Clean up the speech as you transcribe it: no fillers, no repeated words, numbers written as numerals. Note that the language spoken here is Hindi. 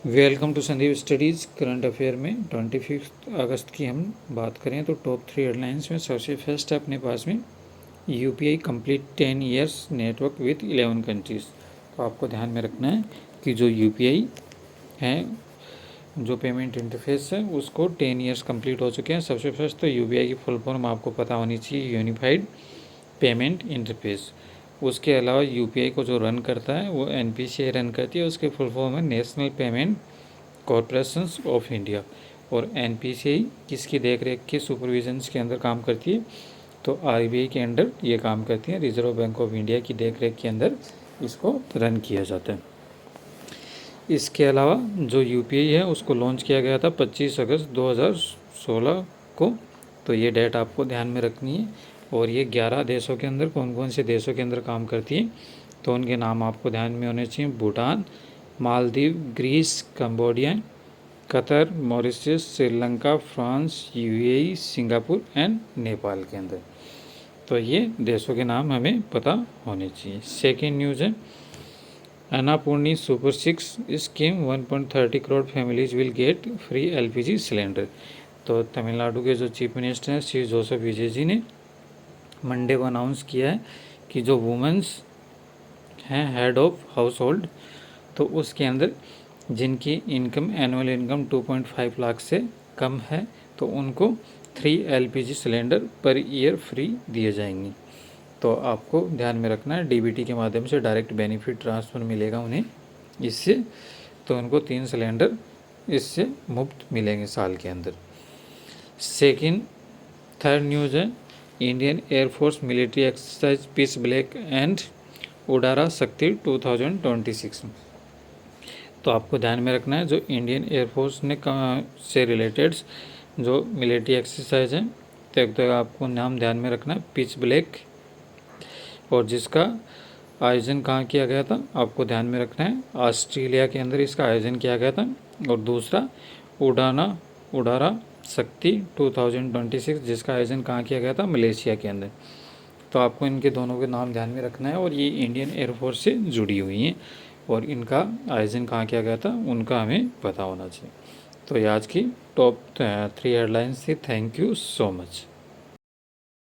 Welcome to Sandeep studies. Current affair में 25 अगस्त की हम बात करें तो टॉप 3 हेडलाइंस में सबसे फर्स्ट है अपने पास में UPI complete 10 years network with 11 countries. तो आपको ध्यान में रखना है कि जो यूपीआई है, जो पेमेंट इंटरफेस है, उसको 10 ईयर्स कंप्लीट हो चुके हैं। सबसे फर्स्ट तो यूपीआई की फुल फॉर्म आपको पता होनी चाहिए, यूनिफाइड पेमेंट इंटरफेस। उसके अलावा यूपीआई को जो रन करता है वो एनपीसीआई रन करती है। उसके फुल फॉर्म है national payment corporations of India. और एनपीसीआई किसकी देखरेख के सुपरविजन्स के अंदर काम करती है? तो आरबीआई के अंडर ये काम करती है। रिजर्व बैंक ऑफ इंडिया की देखरेख के अंदर इसको रन किया जाता है। इसके अलावा जो यूपीआई है उसको लॉन्च किया गया था 25 अगस्त 2016 को। तो ये डेट आपको ध्यान में रखनी है। और ये 11 देशों के अंदर, कौन कौन से देशों के अंदर काम करती है तो उनके नाम आपको ध्यान में होने चाहिए। Bhutan, Maldives, Greece, Cambodia, Qatar, Mauritius, Sri Lanka, France, UAE, Singapore and Nepal के अंदर। तो ये देशों के नाम हमें पता होने चाहिए। सेकेंड न्यूज़ है Annapoorni super 6 scheme 1.30 crore families will get free LPG cylinder. तो तमिलनाडु के जो चीफ मिनिस्टर हैं श्री जोसेफ विजय जी ने मंडे को अनाउंस किया है कि जो वुमेन्स हैं हेड ऑफ हाउस होल्ड, तो उसके अंदर जिनकी इनकम एनुअल इनकम 2.5 लाख से कम है तो उनको 3 LPG cylinder per year free दिए जाएंगे। तो आपको ध्यान में रखना है डीबीटी के माध्यम से डायरेक्ट बेनिफिट ट्रांसफ़र मिलेगा उन्हें इससे। तो उनको 3 सिलेंडर इससे मुफ्त मिलेंगे साल के अंदर। थर्ड न्यूज़ है Indian air force military exercise pitch black and Udara Shakti 2026। तो आपको ध्यान में रखना है जो इंडियन एयरफोर्स ने से रिलेटेड जो मिलिट्री एक्सरसाइज है तो आपको नाम ध्यान में रखना है पिच ब्लैक, और जिसका आयोजन कहाँ किया गया था आपको ध्यान में रखना है ऑस्ट्रेलिया के अंदर इसका आयोजन किया गया था। और दूसरा उडारा शक्ति 2026 जिसका आयोजन कहाँ किया गया था मलेशिया के अंदर। तो आपको इनके दोनों के नाम ध्यान में रखना है और ये इंडियन एयरफोर्स से जुड़ी हुई हैं और इनका आयोजन कहाँ किया गया था उनका हमें पता होना चाहिए। तो ये आज की टॉप 3 हेडलाइंस थी। Thank you so much.